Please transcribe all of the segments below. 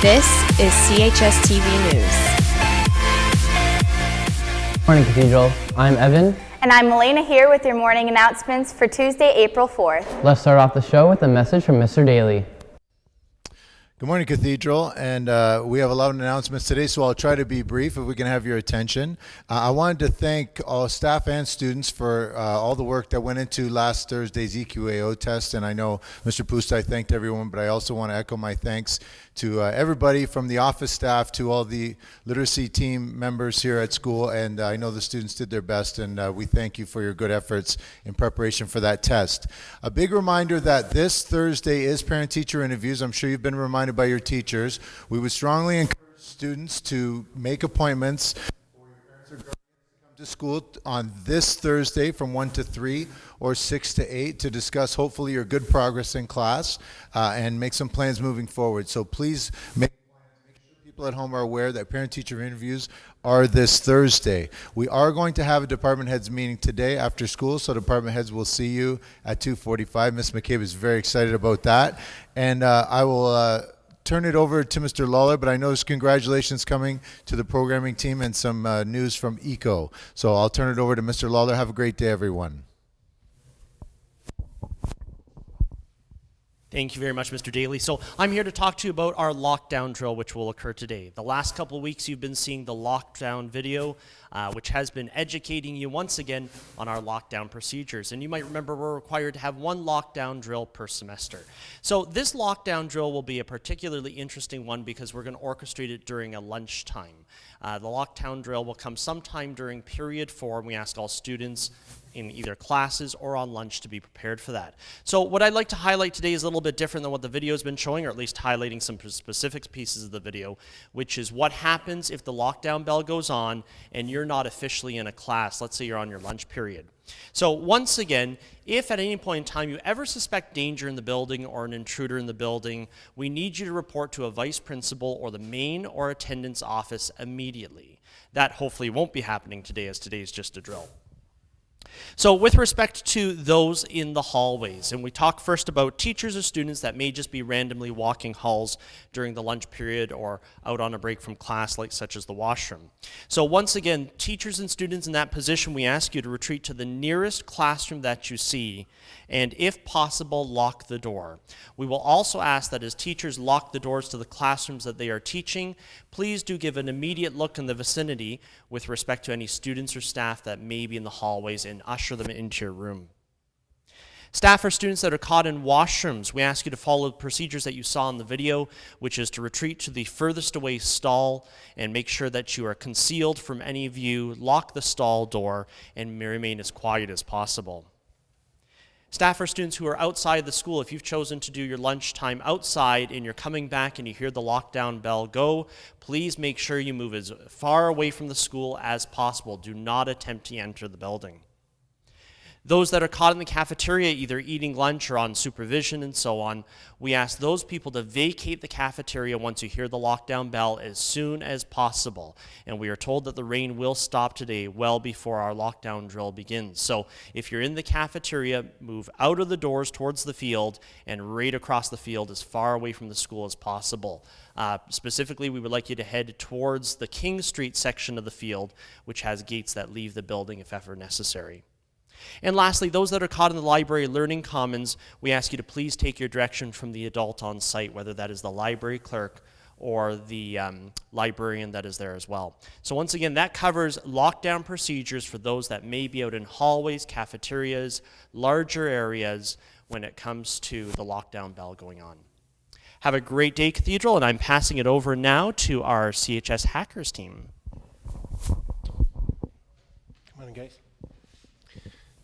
This is CHSTV News. Morning, Cathedral. I'm Evan. And I'm Melena here with your morning announcements for Tuesday, April 4th. Let's start off the show with a message from Mr. Daly. Good morning, Cathedral, and we have a lot of announcements today, so I'll try to be brief if we can have your attention. I wanted to thank all staff and students for all the work that went into last Thursday's EQAO test, and I know Mr. Pusta, I thanked everyone, but I also want to echo my thanks to everybody from the office staff to all the literacy team members here at school, and I know the students did their best, and we thank you for your good efforts in preparation for that test. A big reminder that this Thursday is parent-teacher interviews. I'm sure you've been reminded by your teachers. We would strongly encourage students to make appointments for your parents or guardians to come to school on this Thursday from 1 to 3 or 6 to 8 to discuss hopefully your good progress in class and make some plans moving forward. So please make sure people at home are aware that parent-teacher interviews are this Thursday. We are going to have a department heads meeting today after school, so department heads will see you at 2:45. Ms. McCabe is very excited about that. And I will turn it over to Mr. Lawler, but I know there's congratulations coming to the programming team and some news from ECO. So I'll turn it over to Mr. Lawler. Have a great day, everyone. Thank you very much, Mr. Daly. So I'm here to talk to you about our lockdown drill, which will occur today. The last couple of weeks you've been seeing the lockdown video, which has been educating you once again on our lockdown procedures. And you might remember we're required to have one lockdown drill per semester. So this lockdown drill will be a particularly interesting one because we're going to orchestrate it during a lunchtime. The lockdown drill will come sometime during period 4, and we ask all students in either classes or on lunch to be prepared for that. So what I'd like to highlight today is a little bit different than what the video has been showing, or at least highlighting some specific pieces of the video, which is what happens if the lockdown bell goes on and you're not officially in a class. Let's say you're on your lunch period. So once again, if at any point in time you ever suspect danger in the building or an intruder in the building, we need you to report to a vice principal or the main or attendance office immediately. That hopefully won't be happening today, as today is just a drill. So with respect to those in the hallways, and we talk first about teachers or students that may just be randomly walking halls during the lunch period or out on a break from class, like such as the washroom. So once again, teachers and students in that position, we ask you to retreat to the nearest classroom that you see, and if possible, lock the door. We will also ask that as teachers lock the doors to the classrooms that they are teaching, please do give an immediate look in the vicinity with respect to any students or staff that may be in the hallways and usher them into your room. Staff or students that are caught in washrooms, we ask you to follow the procedures that you saw in the video, which is to retreat to the furthest away stall and make sure that you are concealed from any view, lock the stall door, and remain as quiet as possible. Staff or students who are outside the school, if you've chosen to do your lunchtime outside and you're coming back and you hear the lockdown bell go, please make sure you move as far away from the school as possible. Do not attempt to enter the building. Those that are caught in the cafeteria, either eating lunch or on supervision and so on, we ask those people to vacate the cafeteria once you hear the lockdown bell as soon as possible. And we are told that the rain will stop today well before our lockdown drill begins. So if you're in the cafeteria, move out of the doors towards the field and right across the field as far away from the school as possible. Specifically, we would like you to head towards the King Street section of the field, which has gates that leave the building if ever necessary. And lastly, those that are caught in the library learning commons, we ask you to please take your direction from the adult on site, whether that is the library clerk or the librarian that is there as well. So once again, that covers lockdown procedures for those that may be out in hallways, cafeterias, larger areas when it comes to the lockdown bell going on. Have a great day, Cathedral, and I'm passing it over now to our CHS hackers team. Come on, guys.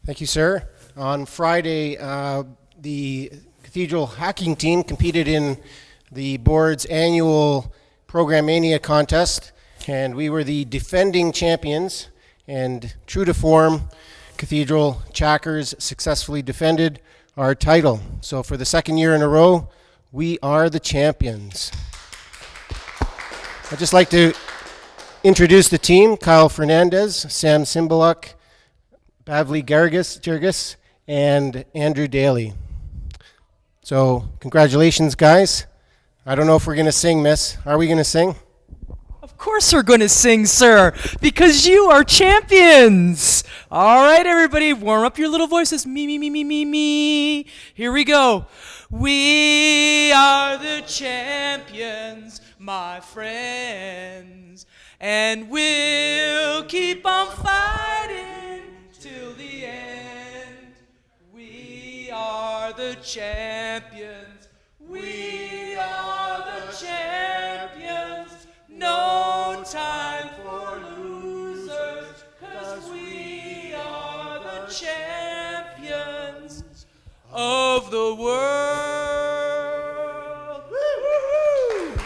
Thank you, sir. On Friday, the Cathedral hacking team competed in the board's annual Program Mania contest, and we were the defending champions. And true to form, Cathedral Chackers successfully defended our title. So for the second year in a row, we are the champions. I'd just like to introduce the team: Kyle Fernandez, Sam Simbaluk, Bavli Gergis, and Andrew Daly. So congratulations, guys. I don't know if we're going to sing, miss. Are we going to sing? Of course we're going to sing, sir, because you are champions. All right, everybody, warm up your little voices. Me, me, me, me, me, me. Here we go. We are the champions, my friends, and we'll keep on fighting till the end. We are the champions. We are the champions. No time for losers, 'cause we are the champions of the world. Woo-hoo-hoo.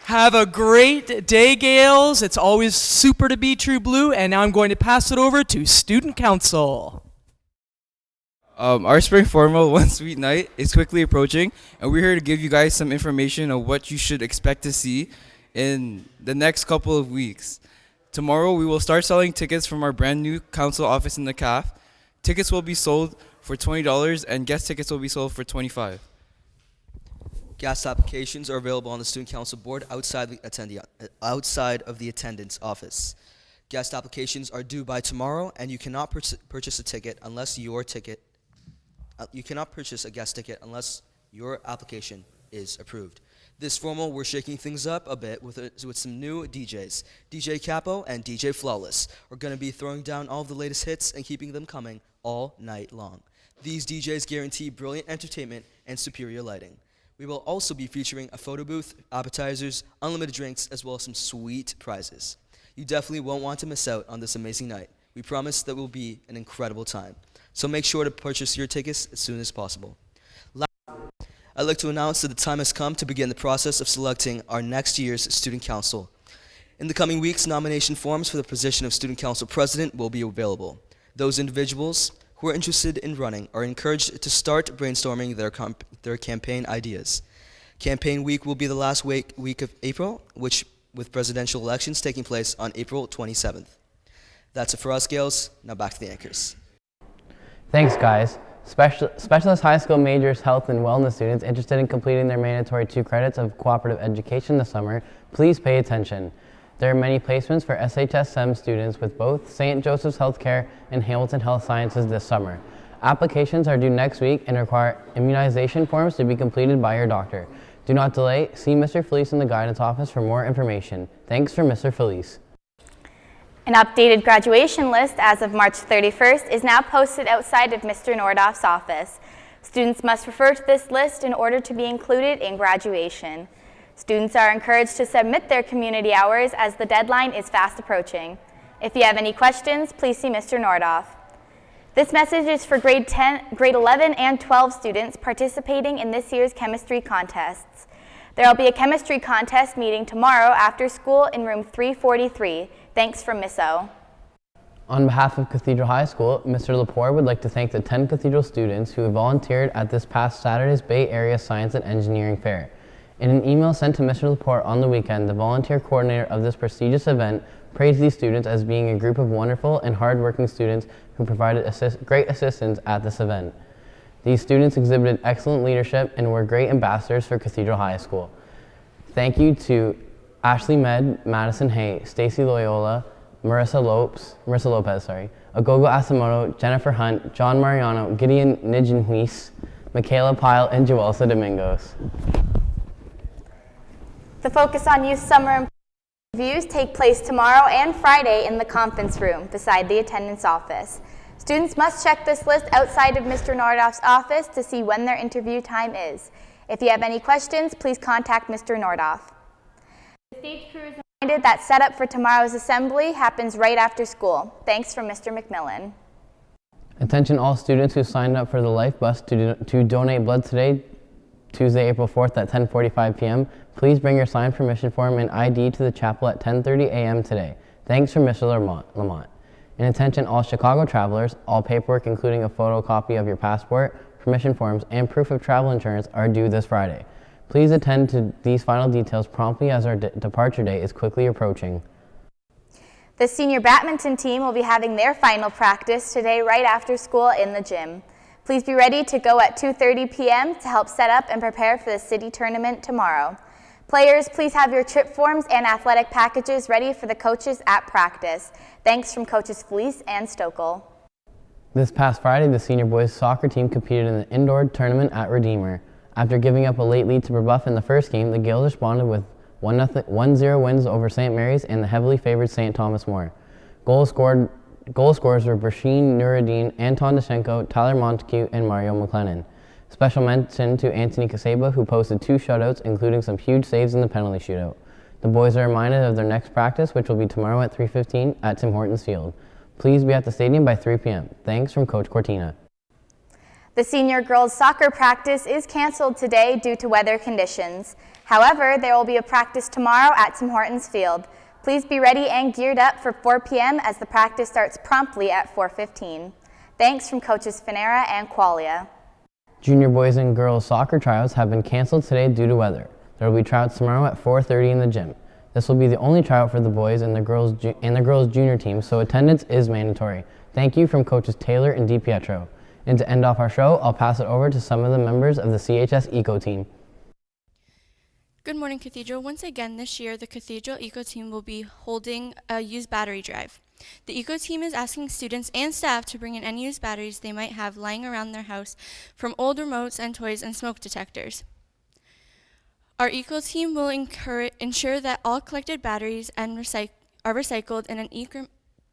Have a great day, Gales. It's always super to be True Blue, and now I'm going to pass it over to Student Council. Our spring formal One Sweet Night is quickly approaching, and we're here to give you guys some information on what you should expect to see in the next couple of weeks. Tomorrow, we will start selling tickets from our brand new council office in the CAF. Tickets will be sold for $20, and guest tickets will be sold for $25. Guest applications are available on the Student Council board outside of the attendance office. Guest applications are due by tomorrow, and you cannot purchase a ticket unless you cannot purchase a guest ticket unless your application is approved. This formal, we're shaking things up a bit with some new DJs. DJ Capo and DJ Flawless are going to be throwing down all of the latest hits and keeping them coming all night long. These DJs guarantee brilliant entertainment and superior lighting. We will also be featuring a photo booth, appetizers, unlimited drinks, as well as some sweet prizes. You definitely won't want to miss out on this amazing night. We promise that will be an incredible time. So make sure to purchase your tickets as soon as possible. I'd like to announce that the time has come to begin the process of selecting our next year's Student Council. In the coming weeks, nomination forms for the position of Student Council President will be available. Those individuals who are interested in running are encouraged to start brainstorming their campaign ideas. Campaign week will be the last week of April, which with presidential elections taking place on April 27th. That's it for us, Gales. Now back to the anchors. Thanks, guys. Specialist high school majors, health and wellness students interested in completing their mandatory 2 credits of cooperative education this summer, please pay attention. There are many placements for SHS STEM students with both St. Joseph's Healthcare and Hamilton Health Sciences this summer. Applications are due next week and require immunization forms to be completed by your doctor. Do not delay. See Mr. Felice in the guidance office for more information. Thanks from Mr. Felice. An updated graduation list as of March 31st is now posted outside of Mr. Nordoff's office. Students must refer to this list in order to be included in graduation. Students are encouraged to submit their community hours as the deadline is fast approaching. If you have any questions, please see Mr. Nordoff. This message is for grade 11 and 12 students participating in this year's chemistry contests. There will be a chemistry contest meeting tomorrow after school in room 343. Thanks from Miss O. On behalf of Cathedral High School, Mr. Lepore would like to thank the 10 Cathedral students who volunteered at this past Saturday's Bay Area Science and Engineering Fair. In an email sent to Mr. Lepore on the weekend, the volunteer coordinator of this prestigious event praised these students as being a group of wonderful and hardworking students who provided great assistance at this event. These students exhibited excellent leadership and were great ambassadors for Cathedral High School. Thank you to Ashley Med, Madison Hay, Stacy Loyola, Marissa Lopez, Agogo Asamoto, Jennifer Hunt, John Mariano, Gideon Nijenhuis, Michaela Pyle, and Joelsa Domingos. The Focus on Youth Summer Reviews take place tomorrow and Friday in the conference room beside the attendance office. Students must check this list outside of Mr. Nordoff's office to see when their interview time is. If you have any questions, please contact Mr. Nordoff. The stage crew is reminded that setup for tomorrow's assembly happens right after school. Thanks from Mr. McMillan. Attention all students who signed up for the Life Bus to donate blood today, Tuesday, April 4th at 10:45 p.m. Please bring your signed permission form and ID to the chapel at 10:30 a.m. today. Thanks from Mr. Lamont. And attention all Chicago travelers, all paperwork including a photocopy of your passport, permission forms, and proof of travel insurance are due this Friday. Please attend to these final details promptly as our departure day is quickly approaching. The senior badminton team will be having their final practice today right after school in the gym. Please be ready to go at 2:30 p.m. to help set up and prepare for the city tournament tomorrow. Players, please have your trip forms and athletic packages ready for the coaches at practice. Thanks from coaches Felice and Stokel. This past Friday, the senior boys soccer team competed in the indoor tournament at Redeemer. After giving up a late lead to Brebeuf in the first game, the Gales responded with 1-0 wins over St. Mary's and the heavily favored St. Thomas More. Goal scorers were Brasheen Nuruddin, Anton Deshenko, Tyler Montague, and Mario McLennan. Special mention to Anthony Kaseba, who posted 2 shutouts, including some huge saves in the penalty shootout. The boys are reminded of their next practice, which will be tomorrow at 3:15 at Tim Hortons Field. Please be at the stadium by 3 p.m. Thanks from Coach Cortina. The senior girls soccer practice is canceled today due to weather conditions. However, there will be a practice tomorrow at Tim Hortons Field. Please be ready and geared up for 4 p.m. as the practice starts promptly at 4:15. Thanks from coaches Finera and Qualia. Junior boys and girls soccer tryouts have been canceled today due to weather. There will be tryouts tomorrow at 4:30 in the gym. This will be the only tryout for the boys and the girls junior team, so attendance is mandatory. Thank you from coaches Taylor and DiPietro. And to end off our show, I'll pass it over to some of the members of the CHS Eco Team. Good morning, Cathedral. Once again this year, the Cathedral Eco Team will be holding a used battery drive. The Eco Team is asking students and staff to bring in any used batteries they might have lying around their house, from old remotes and toys and smoke detectors. Our Eco Team will ensure that all collected batteries are recycled in an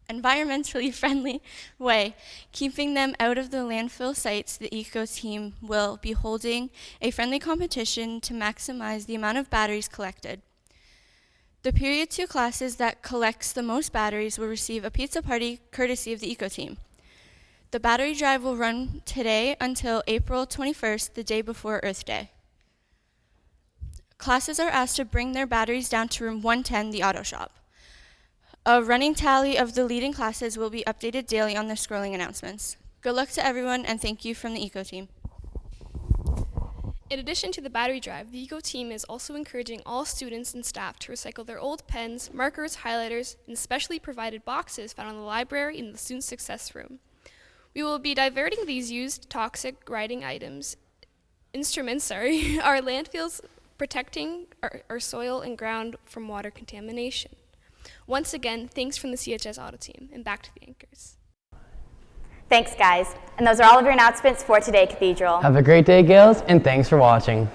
environmentally friendly way. Keeping them out of the landfill sites, the Eco Team will be holding a friendly competition to maximize the amount of batteries collected. The Period 2 classes that collects the most batteries will receive a pizza party courtesy of the Eco Team. The battery drive will run today until April 21st, the day before Earth Day. Classes are asked to bring their batteries down to room 110, the auto shop. A running tally of the leading classes will be updated daily on the scrolling announcements. Good luck to everyone, and thank you from the Eco Team. In addition to the battery drive, the Eco Team is also encouraging all students and staff to recycle their old pens, markers, highlighters, and specially provided boxes found in the library in the Student Success Room. We will be diverting these used toxic writing instruments, our landfills, protecting our soil and ground from water contamination. Once again, thanks from the CHS Auto Team, and back to the anchors. Thanks, guys. And those are all of your announcements for today, Cathedral. Have a great day, Gales, and thanks for watching.